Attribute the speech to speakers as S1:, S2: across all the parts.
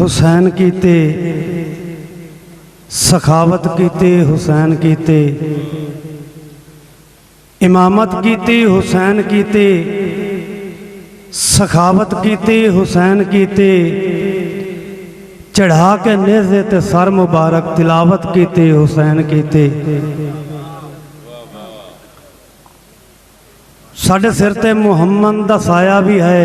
S1: हुसैन कीते, सखावत कीते हुसैन कीते, इमामत कीती हुसैन कीते, सखावत कीती हुसैन कीते, चढ़ा के नेज़े ते सर मुबारक तिलावत कीती हुसैन कीते। साढ़े सिर ते मुहम्मद दा साया भी है,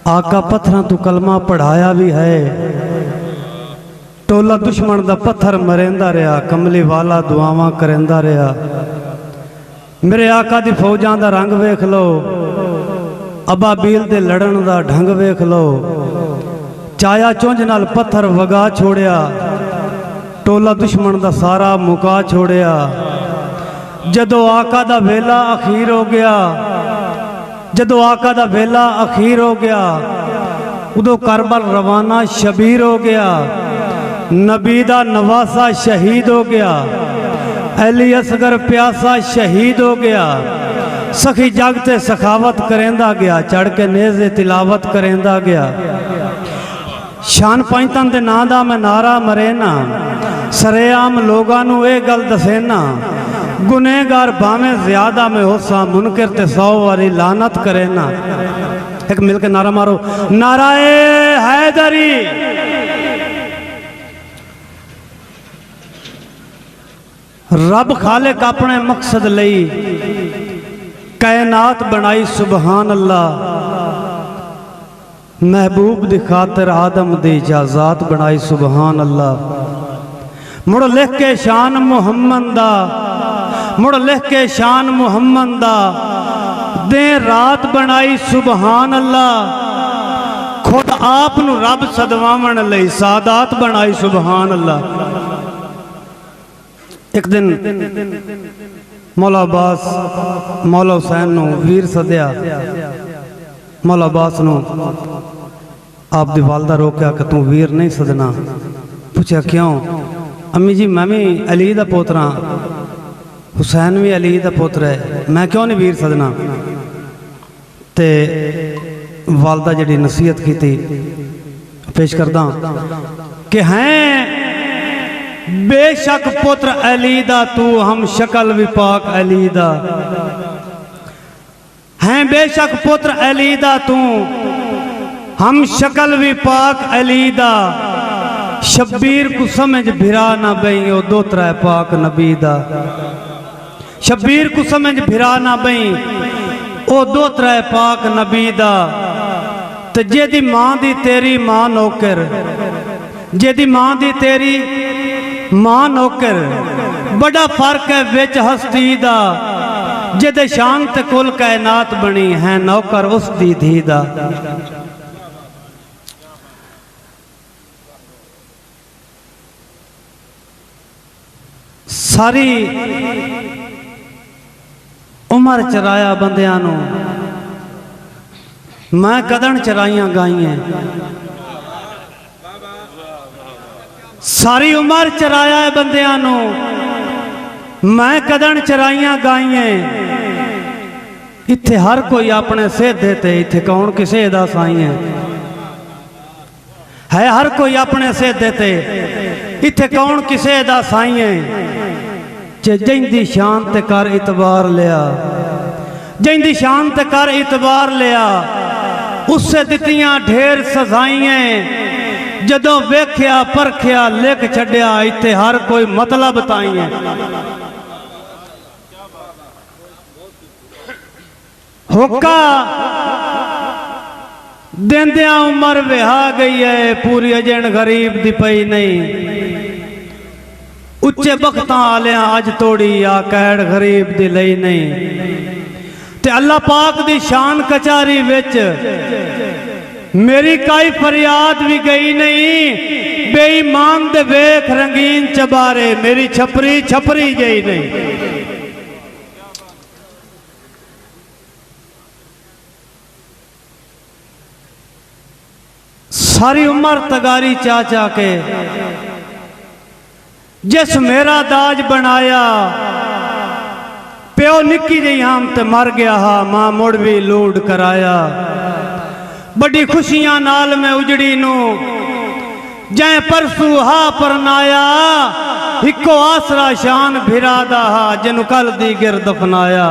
S1: आका पत्थरां तू कलमा पढ़ाया भी है। टोला दुश्मन दा पत्थर मरेंदा रहा, कमली वाला दुआवां करेंदा रहा। मेरे आका दी फौजां दा रंग वेख लो, अबाबील दे लड़न दा ढंग वेख लो। चाया चुंझ नाल पत्थर वगा छोड़िया, टोला दुश्मन दा सारा मुका छोड़िया। जदों आका दा वेला अखीर हो गया, जदों आका दा वेला अखीर हो गया, उदों करबल रवाना शबीर हो गया। नबी दा नवासा शहीद हो गया, अली असगर प्यासा शहीद हो गया। सखी जागते सखावत करेंदा गया, चढ़ के नेज़े तिलावत करेंदा गया। शान पैंतन दे नां दा मैं नारा मरे ना, सरेआम लोगां नूं ये गल दसे ना। गुनेगार भावें ज्यादा में होसा, मुनकर ते 100 वारी लानत करे ना। एक मिलके नारा मारो, नाराए हैदरी। रब खालिक अपने मकसद लई कायनात बनाई सुबहान अल्लाह। महबूब दी खातिर आदम दी इजाज़त बनाई सुबहान अल्लाह। मुड़ लिख के शान मुहम्मद दा, मुड़ लिख के शान मुहम्मद दा, दे रात बनाई सुबहान अल्लाह। खुद आप नू रब सदवावन लई सादात बनाई सुबहान अल्लाह। एक दिन मौला अब्बास मौला हुसैन नू वीर सद्या। मौला अब्बास नू आप दी वालदा रोकया कि तू वीर नहीं सदना। पूछा क्यों? अम्मी जी मैं भी अली दा पोतरा, हुसैन भी अली दा पुत्र है, मैं क्यों नहीं वीर सदना? ते वालदा जी नसीहत की थी पेश करदा कि हैं बेशक पुत्र अली दा तू, हम शक्ल विपाक अली दा। हैं बेशक पुत्र अली दा तू, हम शक्ल विपाक अली दा। शब्बीर को समझ भिरा ना बई, ओ दो त्रै पाक नबी दा। शब्बीर को समझ भिरा ना बई, ओ दो त्रै पाक नबी दा। ते जेदी मां दी तेरी मां नौकर, जेदी मां दी तेरी मां नौकर, बड़ा फर्क है विच हस्ती दा। जेदे शान ते कुल कायनात बनी है, नौकर उस दी धी दा। सारी उम्र चराया बंदियां नू, मैं कदन चराइयां गाइयां। सारी उम्र चराया है बंदियां नू, मैं कदन चराइयां गाइयां। इत्थे हर कोई अपने सेधे ते, इत्थे कौन किसे दा साई है। हर कोई अपने सेधे ते, इत्थे कौन किसे दा साई है। जिंदी शान ते कर इतबार लिया, जिंदी शान ते कर इतबार लिया। उससे दितियां ढेर सजाइयां, जदों वेख्या परख्या लिख छड्या। इत्थे हर कोई मतलब ताई है। होका देंदियां उम्र विहा गई है, पूरी अजन गरीब दी पई नहीं। उच्चे बख्तां आलियां अज तोड़ी, आ कैड़ गरीब दी लई नहीं। ते अल्लाह पाक दी शान कचारी विच मेरी काई फरियाद भी गई नहीं। बेईमान दे वेख रंगीन चबारे, मेरी छपरी छपरी गई नहीं। सारी उम्र तगारी चा चा के जिस मेरा दाज बनाया। प्यो निक्की जी आम ते मर गया हा, मां मुड़ भी लूट कराया। बड़ी खुशियां नाल मैं उजड़ी नू जै परसू हा परनाया इको आसरा शान भिरा दा हा जिन्नू कल दी गिर दफनाया।